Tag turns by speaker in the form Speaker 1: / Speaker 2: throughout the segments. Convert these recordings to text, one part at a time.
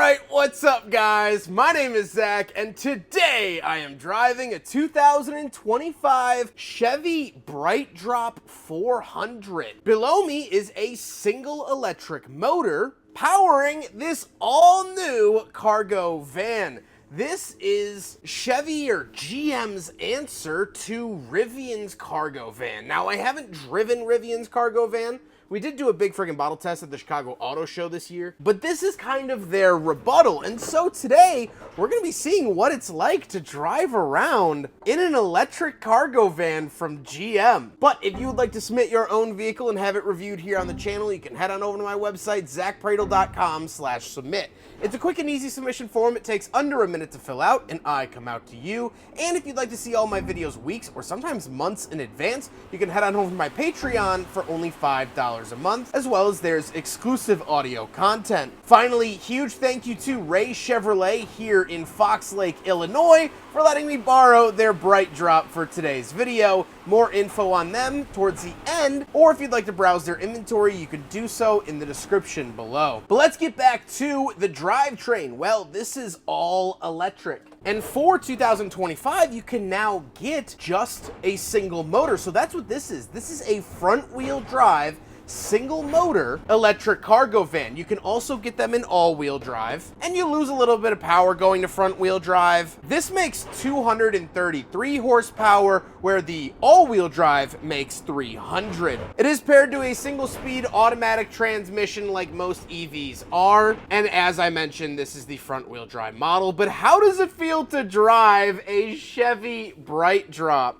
Speaker 1: Alright, what's up guys? My name is Zach, and today I am driving a 2025 Chevy Brightdrop 400. Below me is a single electric motor powering this all-new cargo van. This is Chevy or GM's answer to Rivian's cargo van. Now, I haven't driven Rivian's cargo van. We did do a big friggin' bottle test at the Chicago Auto Show this year, but this is kind of their rebuttal. And so today, we're gonna be seeing what it's like to drive around in an electric cargo van from GM. But if you would like to submit your own vehicle and have it reviewed here on the channel, you can head on over to my website, zackpradel.com/submit. It's a quick and easy submission form. It takes under a minute to fill out, and I come out to you. And if you'd like to see all my videos weeks or sometimes months in advance, you can head on over to my Patreon for only $5 a month, as well as there's exclusive audio content. Finally, huge thank you to Ray Chevrolet here in Fox Lake, Illinois, for letting me borrow their Brightdrop for today's video. More info on them towards the end, or if you'd like to browse their inventory, you can do so in the description below. But let's get back to the drivetrain. Well, this is all electric. And for 2025, you can now get just a single motor. So that's what this is. This is a front-wheel drive single motor electric cargo van. You can also get them in all-wheel drive, and you lose a little bit of power going to front-wheel drive. This makes 233 horsepower, where the all-wheel drive makes 300. It is paired to a single-speed automatic transmission like most EVs are, and as I mentioned, this is the front-wheel drive model. But how does it feel to drive a Chevy Brightdrop?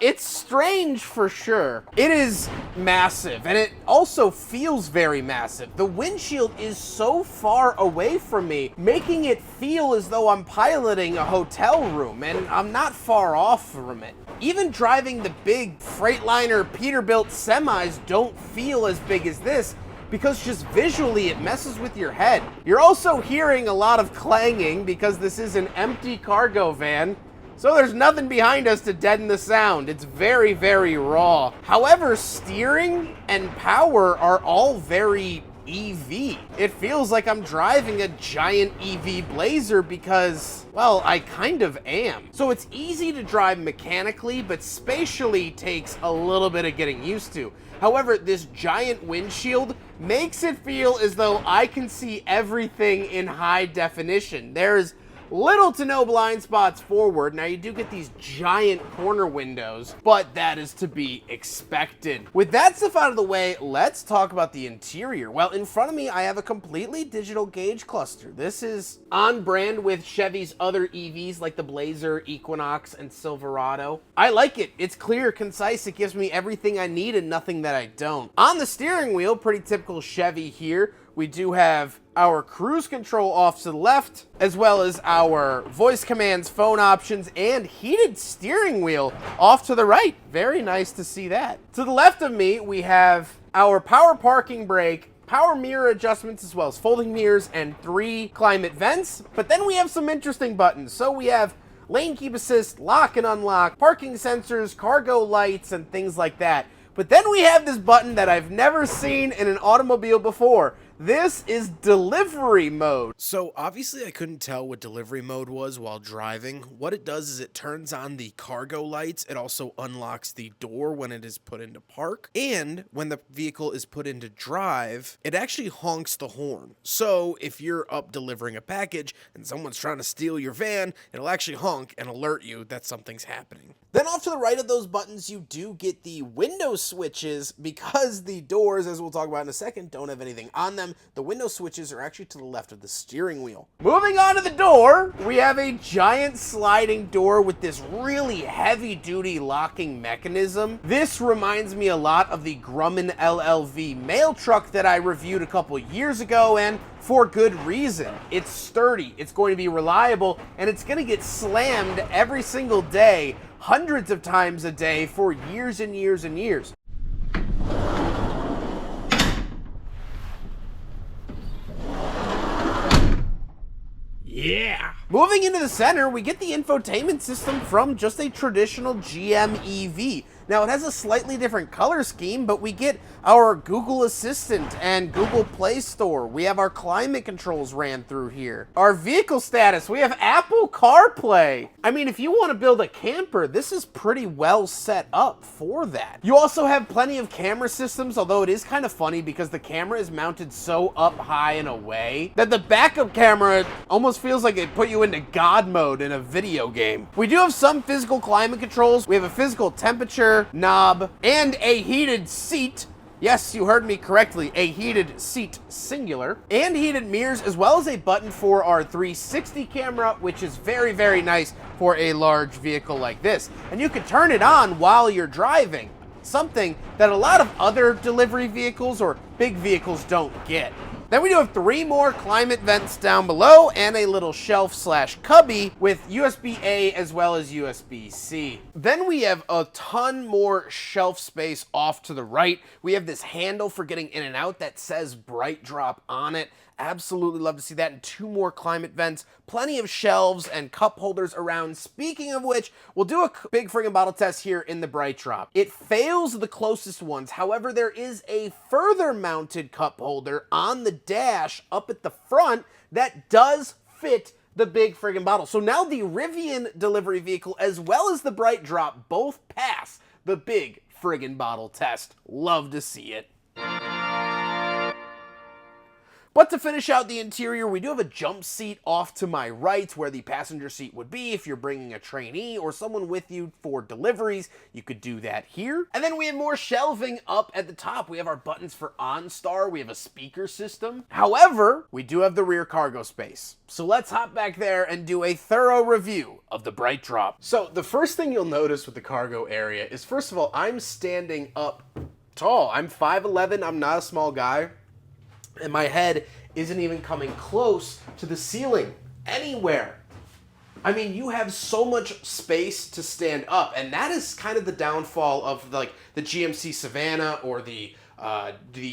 Speaker 1: It's strange for sure. It is massive, and it also feels very massive. The windshield is so far away from me, making it feel as though I'm piloting a hotel room, and I'm not far off from it. Even driving the big Freightliner Peterbilt semis don't feel as big as this, because just visually it messes with your head. You're also hearing a lot of clanging because this is an empty cargo van, so there's nothing behind us to deaden the sound. It's very, very raw. However, steering and power are all very EV. It feels like I'm driving a giant EV Blazer because, well, I kind of am. So it's easy to drive mechanically, but spatially takes a little bit of getting used to. However, this giant windshield makes it feel as though I can see everything in high definition. There's little to no blind spots forward. Now, you do get these giant corner windows, but that is to be expected. With that stuff out of the way, let's talk about the interior. Well, in front of me, I have a completely digital gauge cluster. This is on brand with Chevy's other EVs like the Blazer, Equinox, and Silverado. I like it. It's clear, concise. It gives me everything I need and nothing that I don't. On the steering wheel, pretty typical Chevy here, we do have our cruise control off to the left, as well as our voice commands, phone options, and heated steering wheel off to the right. Very nice to see that. To the left of me, we have our power parking brake, power mirror adjustments, as well as folding mirrors and 3 climate vents. But then we have some interesting buttons. So we have lane keep assist, lock and unlock, parking sensors, cargo lights, and things like that. But then we have this button that I've never seen in an automobile before. This is delivery mode. So obviously I couldn't tell what delivery mode was while driving. What it does is it turns on the cargo lights. It also unlocks the door when it is put into park. And when the vehicle is put into drive, it actually honks the horn. So if you're up delivering a package and someone's trying to steal your van, it'll actually honk and alert you that something's happening. Then off to the right of those buttons, you do get the window switches, because the doors, as we'll talk about in a second, don't have anything on them. The window switches are actually to the left of the steering wheel. Moving on to the door, we have a giant sliding door with this really heavy-duty locking mechanism. This reminds me a lot of the Grumman LLV mail truck that I reviewed a couple years ago, and for good reason. It's sturdy, it's going to be reliable, and it's going to get slammed every single day, hundreds of times a day for years and years and years. Yeah! Moving into the center, we get the infotainment system from just a traditional GM EV. Now, it has a slightly different color scheme, but we get our Google Assistant and Google Play Store. We have our climate controls ran through here. Our vehicle status, we have Apple CarPlay. I mean, if you want to build a camper, this is pretty well set up for that. You also have plenty of camera systems, although it is kind of funny because the camera is mounted so up high and away that the backup camera almost feels like it put you into God mode in a video game. We do have some physical climate controls. We have a physical temperature knob and a heated seat. Yes, you heard me correctly, a heated seat singular, and heated mirrors, as well as a button for our 360 camera, which is very, very nice for a large vehicle like this. And you can turn it on while you're driving, something that a lot of other delivery vehicles or big vehicles don't get. Then we do have 3 more climate vents down below and a little shelf slash cubby with USB-A as well as USB-C. Then we have a ton more shelf space off to the right. We have this handle for getting in and out that says Brightdrop on it. Absolutely love to see that. And 2 more climate vents, plenty of shelves and cup holders around. Speaking of which, we'll do a big friggin' bottle test here in the Brightdrop. It fails the closest ones. However, there is a further mounted cup holder on the dash up at the front that does fit the big friggin' bottle. So now the Rivian delivery vehicle as well as the Brightdrop both pass the big friggin' bottle test. Love to see it. But to finish out the interior, we do have a jump seat off to my right where the passenger seat would be. If you're bringing a trainee or someone with you for deliveries, you could do that here. And then we have more shelving up at the top. We have our buttons for OnStar. We have a speaker system. However, we do have the rear cargo space. So let's hop back there and do a thorough review of the Brightdrop. So the first thing you'll notice with the cargo area is, first of all, I'm standing up tall. I'm 5'11". I'm not a small guy. And my head isn't even coming close to the ceiling anywhere. I mean, you have so much space to stand up, and that is kind of the downfall of like the GMC Savannah or the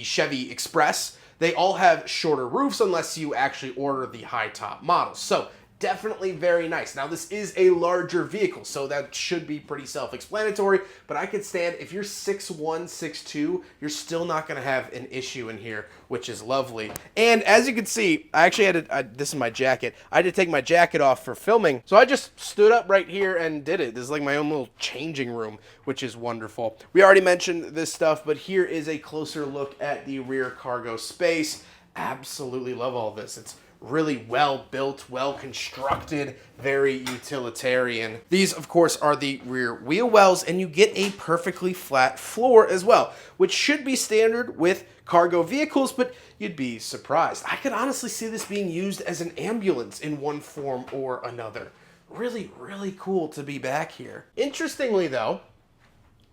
Speaker 1: Chevy Express. They all have shorter roofs unless you actually order the high top model. So definitely very nice. Now, this is a larger vehicle, so that should be pretty self-explanatory, but I could stand, if you're 6'1", 6'2", you're still not going to have an issue in here, which is lovely. And as you can see, I actually had to, this is my jacket, I had to take my jacket off for filming, so I just stood up right here and did it. This is like my own little changing room, which is wonderful. We already mentioned this stuff, but here is a closer look at the rear cargo space. Absolutely love all this. It's really well built, well constructed, very utilitarian. These, of course, are the rear wheel wells, and you get a perfectly flat floor as well, which should be standard with cargo vehicles, but you'd be surprised. I could honestly see this being used as an ambulance in one form or another. Really, really cool to be back here. Interestingly, though,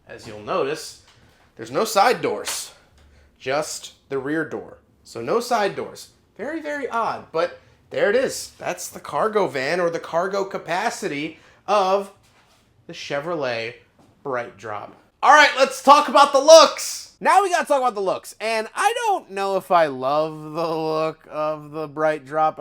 Speaker 1: as you'll notice, there's no side doors, just the rear door. So no side doors. Very, very odd, but there it is. That's the cargo van, or the cargo capacity of the Chevrolet Brightdrop. All right, let's talk about the looks. Now we gotta talk about the looks, and I don't know if I love the look of the Brightdrop.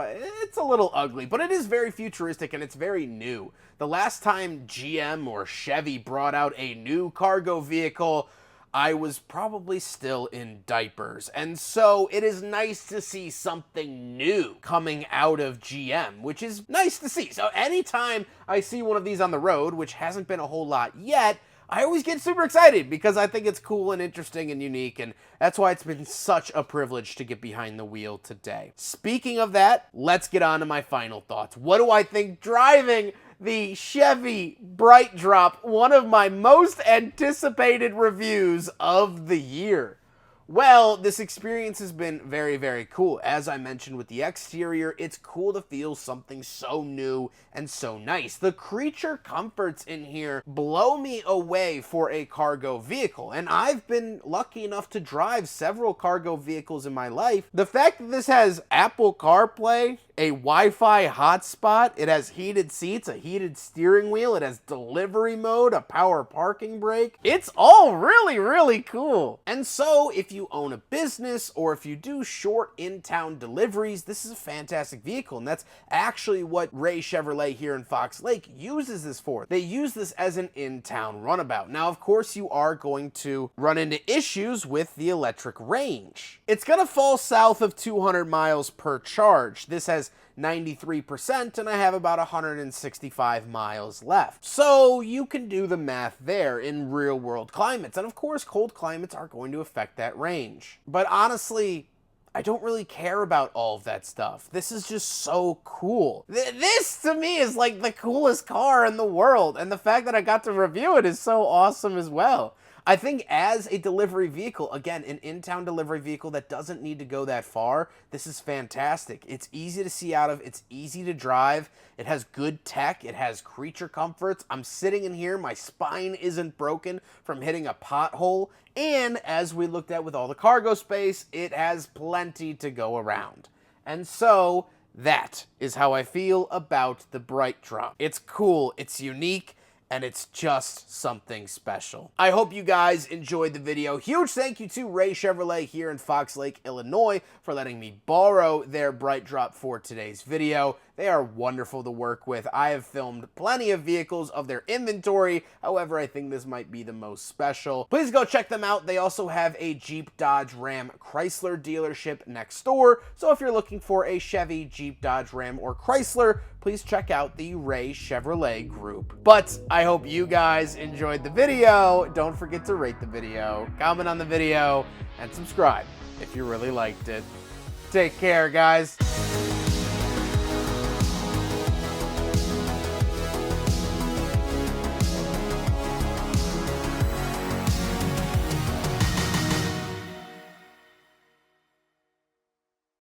Speaker 1: It's a little ugly, but it is very futuristic and it's very new. The last time GM or Chevy brought out a new cargo vehicle, I was probably still in diapers. And so it is nice to see something new coming out of GM, which is nice to see. So anytime I see one of these on the road, which hasn't been a whole lot yet, I always get super excited because I think it's cool and interesting and unique, and that's why it's been such a privilege to get behind the wheel today. Speaking of that, let's get on to my final thoughts. What do I think driving the Chevy Brightdrop, one of my most anticipated reviews of the year? Well, this experience has been very, very cool. As I mentioned with the exterior, it's cool to feel something so new and so nice. The creature comforts in here blow me away for a cargo vehicle, and I've been lucky enough to drive several cargo vehicles in my life. The fact that this has Apple CarPlay, a Wi-Fi hotspot, it has heated seats, a heated steering wheel, it has delivery mode, a power parking brake. It's all really, really cool. And so if you own a business or if you do short in-town deliveries, this is a fantastic vehicle, and that's actually what Ray Chevrolet here in Fox Lake uses this for. They use this as an in-town runabout. Now, of course, you are going to run into issues with the electric range. It's going to fall south of 200 miles per charge. This has 93%, and I have about 165 miles left. So you can do the math there in real world climates. And of course, cold climates are going to affect that range. But honestly, I don't really care about all of that stuff. This is just so cool. This, to me, is like the coolest car in the world. And the fact that I got to review it is so awesome as well. I think as a delivery vehicle, again, an in-town delivery vehicle that doesn't need to go that far, this is fantastic. It's easy to see out of, it's easy to drive, it has good tech, it has creature comforts. I'm sitting in here, my spine isn't broken from hitting a pothole, and as we looked at with all the cargo space, it has plenty to go around. And so, that is how I feel about the Brightdrop. It's cool, it's unique, and it's just something special. I hope you guys enjoyed the video. Huge thank you to Ray Chevrolet here in Fox Lake, Illinois for letting me borrow their Brightdrop for today's video. They are wonderful to work with. I have filmed plenty of vehicles of their inventory. However, I think this might be the most special. Please go check them out. They also have a Jeep, Dodge, Ram, Chrysler dealership next door. So if you're looking for a Chevy, Jeep, Dodge, Ram, or Chrysler, please check out the Ray Chevrolet group. But I hope you guys enjoyed the video. Don't forget to rate the video, comment on the video, and subscribe if you really liked it. Take care, guys.